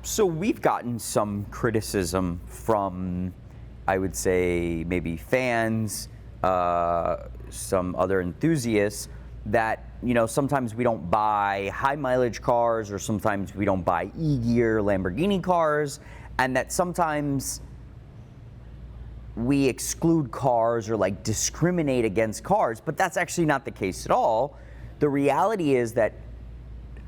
So we've gotten some criticism from, I would say, maybe fans, some other enthusiasts, that sometimes we don't buy high mileage cars, or sometimes we don't buy E-Gear Lamborghini cars, and that sometimes we exclude cars or like discriminate against cars, but that's actually not the case at all. The reality is that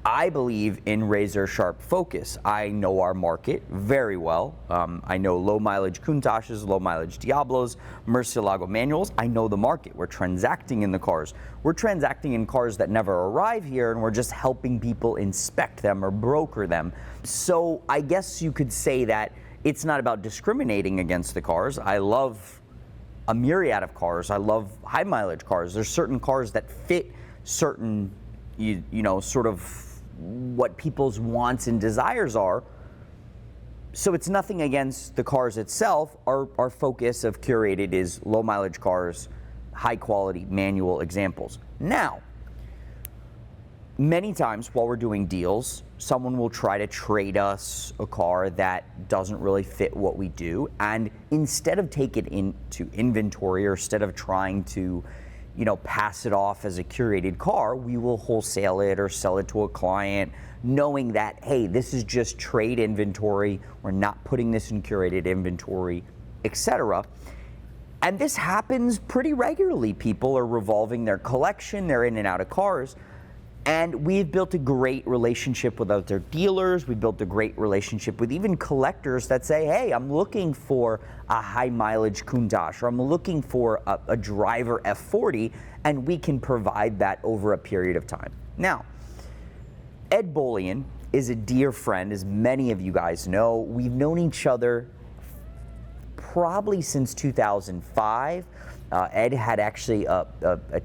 I believe in razor sharp focus. I know our market very well. I know low mileage Countachs, low mileage Diablos, Murcielago manuals. I know the market. We're transacting in the cars. We're transacting in cars that never arrive here, and we're just helping people inspect them or broker them. So I guess you could say that it's not about discriminating against the cars. I love a myriad of cars. I love high mileage cars. There's certain cars that fit certain, sort of what people's wants and desires are. So it's nothing against the cars itself. Our focus of Curated is low mileage cars, high quality manual examples. Now, many times while we're doing deals, someone will try to trade us a car that doesn't really fit what we do, and instead of take it into inventory, or instead of trying to pass it off as a curated car, we will wholesale it or sell it to a client, knowing that, hey, this is just trade inventory, we're not putting this in curated inventory, etc. And this happens pretty regularly. People are revolving their collection, they're in and out of cars. And we've built a great relationship with other dealers. We built a great relationship with even collectors that say, hey, I'm looking for a high mileage Countach, or I'm looking for a driver F40, and we can provide that over a period of time. Now, Ed Bolian is a dear friend, as many of you guys know. We've known each other probably since 2005. Ed had actually a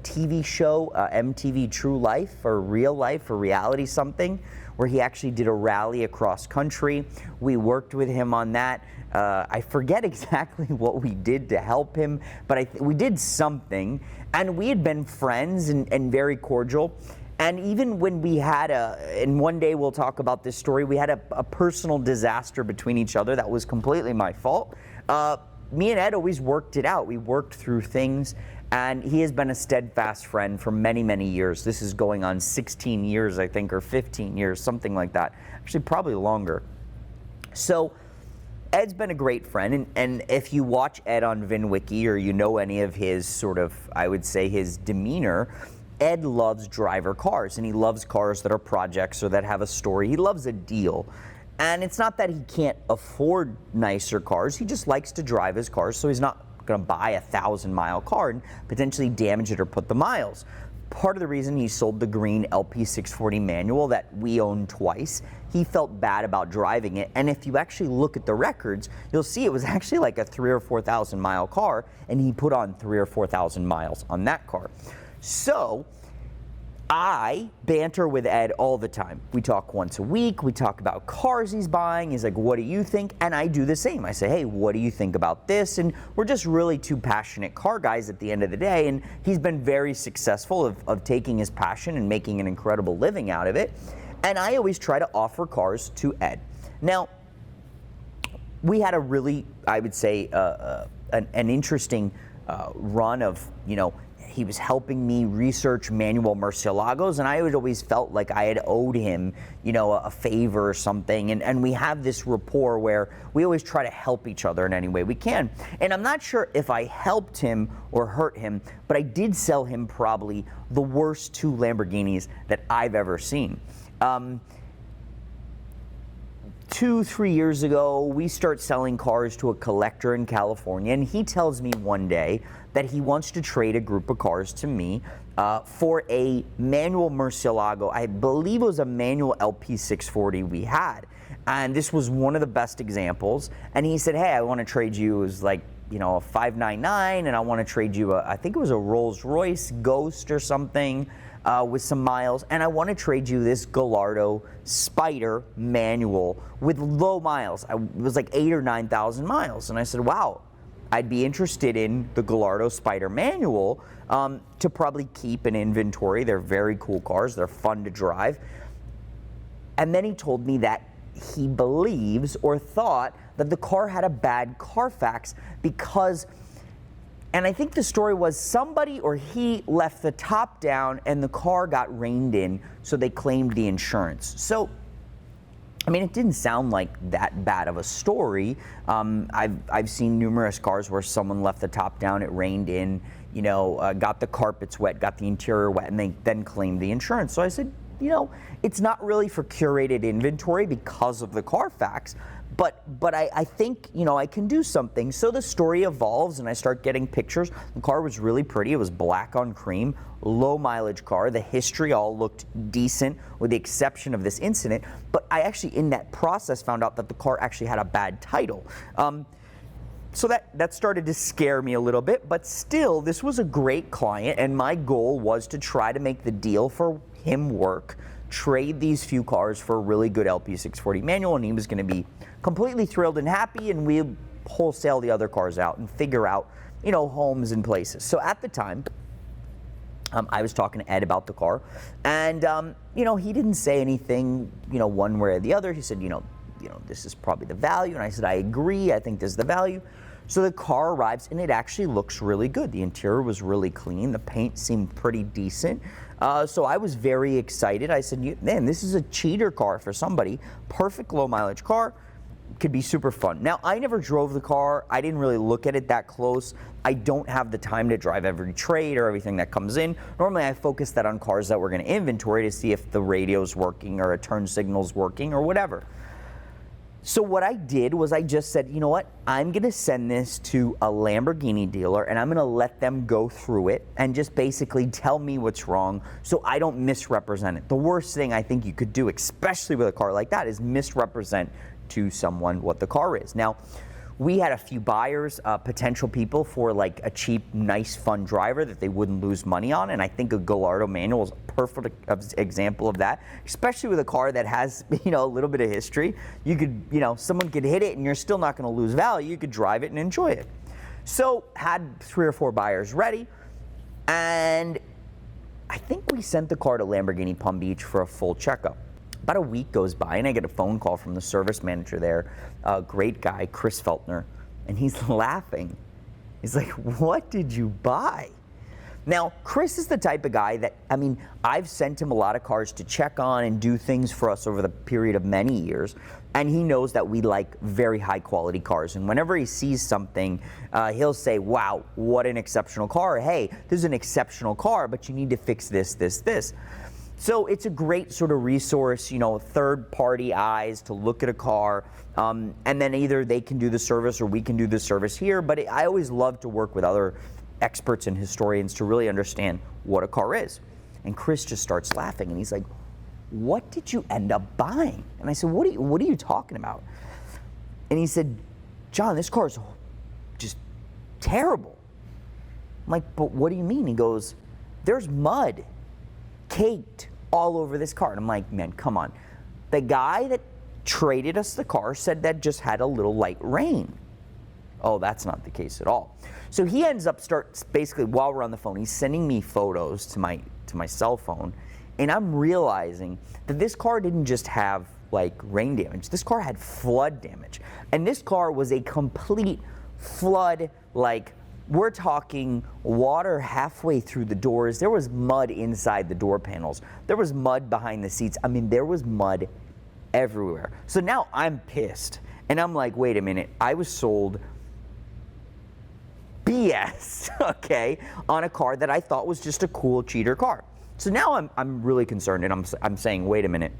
TV show, MTV True Life, or Real Life, or Reality something, where he actually did a rally across country. We worked with him on that. I forget exactly what we did to help him, but we did something, and we had been friends and very cordial. And even when we had and one day we'll talk about this story, we had a personal disaster between each other that was completely my fault. Me and Ed always worked it out. We worked through things, and he has been a steadfast friend for many, many years. This is going on 16 years, I think, or 15 years, something like that. Actually, probably longer. So Ed's been a great friend, and if you watch Ed on VINwiki, or any of his sort of, I would say, his demeanor, Ed loves driver cars, and he loves cars that are projects or that have a story. He loves a deal. And it's not that he can't afford nicer cars, he just likes to drive his cars, so he's not going to buy a 1,000-mile car and potentially damage it or put the miles. Part of the reason he sold the green LP640 manual that we own twice, he felt bad about driving it, and if you actually look at the records, you'll see it was actually like a 3,000 or 4,000 mile car, and he put on 3,000 or 4,000 miles on that car. So I banter with Ed all the time. We talk once a week. We talk about cars he's buying. He's like, what do you think? And I do the same. I say, hey, what do you think about this? And we're just really two passionate car guys at the end of the day. And he's been very successful of taking his passion and making an incredible living out of it. And I always try to offer cars to Ed. Now, we had a really, I would say, an interesting run of, he was helping me research manual Murcielagos, and I had always felt like I had owed him, a favor or something. And we have this rapport where we always try to help each other in any way we can. And I'm not sure if I helped him or hurt him, but I did sell him probably the worst 2 Lamborghinis that I've ever seen. 2-3 years ago, we start selling cars to a collector in California, and he tells me one day that he wants to trade a group of cars to me for a manual Murcielago. I believe it was a manual LP640 we had, and this was one of the best examples. And he said, hey, I want to trade you, it was like, a 599, and I want to trade you I think it was a Rolls Royce Ghost or something, with some miles, and I want to trade you this Gallardo Spider manual with low miles. It was like 8,000 or 9,000 miles, and I said, wow, I'd be interested in the Gallardo Spider manual to probably keep in inventory. They're very cool cars. They're fun to drive. And then he told me that he believes or thought that the car had a bad Carfax because, and I think the story was somebody or he left the top down and the car got reined in, so they claimed the insurance. So, I mean, it didn't sound like that bad of a story. I've seen numerous cars where someone left the top down, it rained in, got the carpets wet, got the interior wet, and they then claimed the insurance. So I said, it's not really for curated inventory because of the Carfax, but I think, I can do something. So the story evolves and I start getting pictures. The car was really pretty. It was black on cream, low mileage car. The history all looked decent with the exception of this incident. But I actually, in that process, found out that the car actually had a bad title. So that started to scare me a little bit, but still, this was a great client, and my goal was to try to make the deal for him work, trade these few cars for a really good LP640 manual, and he was going to be completely thrilled and happy, and we'd wholesale the other cars out and figure out, homes and places. So at the time, I was talking to Ed about the car, and he didn't say anything, one way or the other. He said, this is probably the value, and I said, I agree. I think this is the value. So the car arrives, and it actually looks really good. The interior was really clean. The paint seemed pretty decent. So I was very excited. I said, man, this is a cheater car for somebody. Perfect low mileage car. Could be super fun. Now, I never drove the car. I didn't really look at it that close. I don't have the time to drive every trade or everything that comes in. Normally, I focus that on cars that we're going to inventory to see if the radio's working or a turn signal's working or whatever. So what I did was I just said, you know what, I'm going to send this to a Lamborghini dealer and I'm going to let them go through it and just basically tell me what's wrong so I don't misrepresent it. The worst thing I think you could do, especially with a car like that, is misrepresent to someone what the car is. Now, we had a few buyers, potential people for like a cheap, nice, fun driver that they wouldn't lose money on, and I think a Gallardo manual is a perfect example of that, especially with a car that has, a little bit of history. You could, someone could hit it and you're still not going to lose value. You could drive it and enjoy it. So, had 3 or 4 buyers ready, and I think we sent the car to Lamborghini Palm Beach for a full checkup. About a week goes by and I get a phone call from the service manager there, a great guy, Chris Feltner, and he's laughing. He's like, what did you buy? Now, Chris is the type of guy that, I've sent him a lot of cars to check on and do things for us over the period of many years, and he knows that we like very high quality cars, and whenever he sees something, he'll say, wow, what an exceptional car. Hey, this is an exceptional car, but you need to fix this, this, this. So it's a great sort of resource, third-party eyes to look at a car, and then either they can do the service or we can do the service here. But I always love to work with other experts and historians to really understand what a car is. And Chris just starts laughing, and he's like, what did you end up buying? And I said, what are you talking about? And he said, John, this car's just terrible. I'm like, but what do you mean? He goes, there's mud caked all over this car. And I'm like, man, come on. The guy that traded us the car said that just had a little light rain. Oh, that's not the case at all. So he ends up basically while we're on the phone, he's sending me photos to my cell phone, and I'm realizing that this car didn't just have like rain damage. This car had flood damage. And this car was a complete flood, like we're talking water halfway through the doors. There was mud inside the door panels. There was mud behind the seats. There was mud everywhere. So now I'm pissed. And I'm like, wait a minute. I was sold BS, okay, on a car that I thought was just a cool cheater car. So now I'm really concerned, and I'm saying, wait a minute.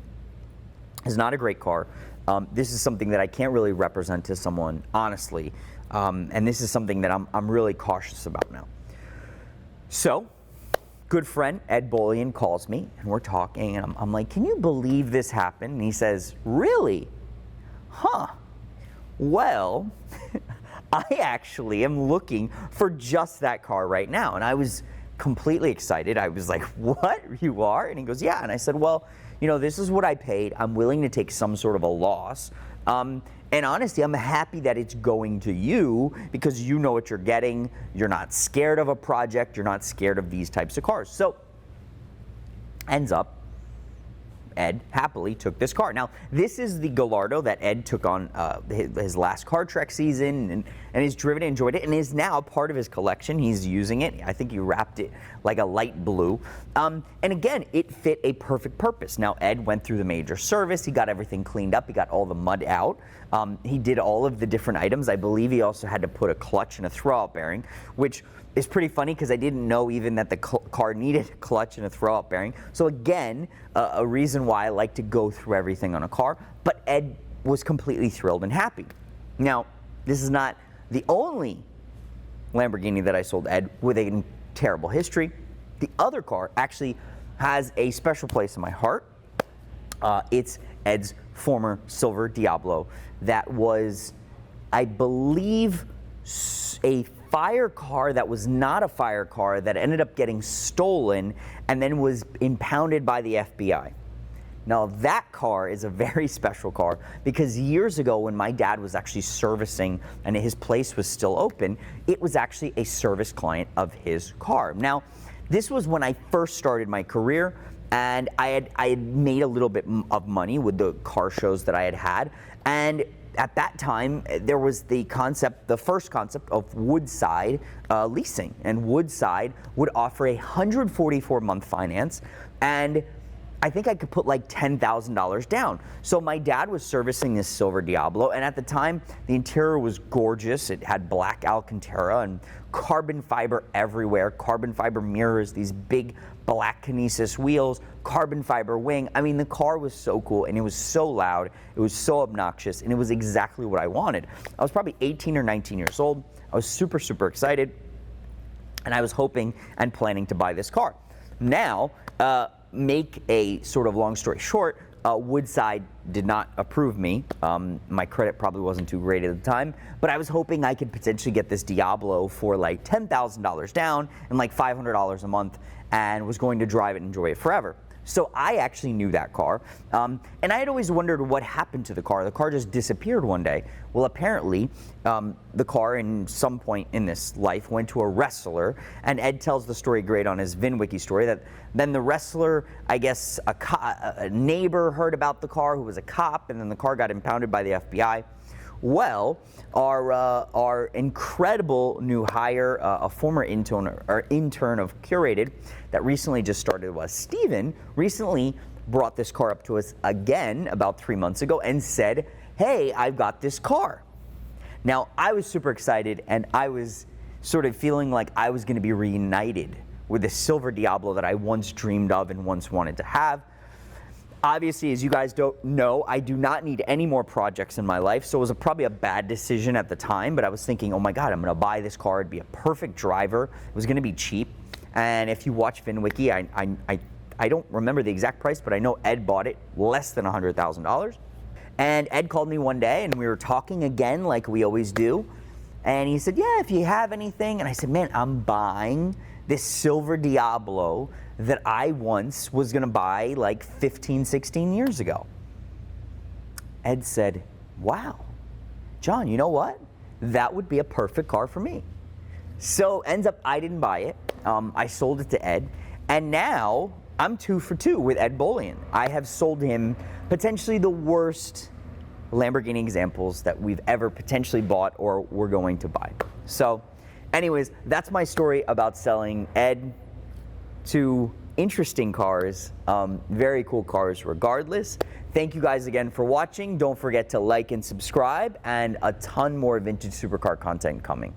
It's not a great car. This is something that I can't really represent to someone, honestly. And this is something that I'm really cautious about now. So, good friend Ed Bolian calls me, and we're talking, and I'm like, can you believe this happened? And he says, really? Huh. Well, I actually am looking for just that car right now. And I was completely excited. I was like, what? You are? And he goes, yeah. And I said, well, this is what I paid. I'm willing to take some sort of a loss. And honestly, I'm happy that it's going to you because you know what you're getting. You're not scared of a project. You're not scared of these types of cars. So, ends up, Ed happily took this car. Now, this is the Gallardo that Ed took on his last car trek season, and he's driven it, enjoyed it, and is now part of his collection. He's using it. I think he wrapped it like a light blue. And again, it fit a perfect purpose. Now, Ed went through the major service. He got everything cleaned up. He got all the mud out. He did all of the different items. I believe he also had to put a clutch and a throwout bearing, which is pretty funny because I didn't know even that the car needed a clutch and a throwout bearing. So again, a reason why I like to go through everything on a car. But Ed was completely thrilled and happy. Now, this is not the only Lamborghini that I sold Ed with a terrible history. The other car actually has a special place in my heart. It's Ed's former silver Diablo that was, I believe, a fire car that was not a fire car that ended up getting stolen and then was impounded by the FBI. Now that car is a very special car because years ago when my dad was actually servicing and his place was still open, it was actually a service client of his car. Now, this was when I first started my career, and I had made a little bit of money with the car shows that I had, and at that time, there was the first concept of Woodside leasing, and Woodside would offer a 144-month finance, and I think I could put like $10,000 down. So my dad was servicing this silver Diablo, and at the time, the interior was gorgeous. It had black Alcantara and carbon fiber everywhere, carbon fiber mirrors, these big black Kinesis wheels, carbon fiber wing. I mean, the car was so cool, and it was so loud, it was so obnoxious, and it was exactly what I wanted. I was probably 18 or 19 years old. I was super, super excited, and I was hoping and planning to buy this car. Now, make a sort of long story short, Woodside did not approve me. My credit probably wasn't too great at the time, but I was hoping I could potentially get this Diablo for like $10,000 down and like $500 a month, and was going to drive it and enjoy it forever. So I actually knew that car, and I had always wondered what happened to the car. The car just disappeared one day. Well, apparently, the car in some point in this life went to a wrestler, and Ed tells the story great on his VINwiki story that then the wrestler, I guess a neighbor heard about the car who was a cop, and then the car got impounded by the FBI. Well, our incredible new hire, a former intern of Curated that recently just started was Steven, recently brought this car up to us again about 3 months ago and said, hey, I've got this car. Now, I was super excited, and I was sort of feeling like I was going to be reunited with the silver Diablo that I once dreamed of and once wanted to have. Obviously, as you guys don't know, I do not need any more projects in my life, so it was probably a bad decision at the time, but I was thinking, oh my God, I'm gonna buy this car, it'd be a perfect driver, it was gonna be cheap, and if you watch VINwiki, I don't remember the exact price, but I know Ed bought it less than $100,000, and Ed called me one day, and we were talking again like we always do, and he said, yeah, if you have anything, and I said, man, I'm buying this silver Diablo that I once was gonna buy like 15, 16 years ago. Ed said, wow, John, you know what? That would be a perfect car for me. So ends up, I didn't buy it. I sold it to Ed, and now I'm 2 for 2 with Ed Bolian. I have sold him potentially the worst Lamborghini examples that we've ever potentially bought or were going to buy. So anyways, that's my story about selling Ed to interesting cars, very cool cars regardless. Thank you guys again for watching. Don't forget to like and subscribe, and a ton more vintage supercar content coming.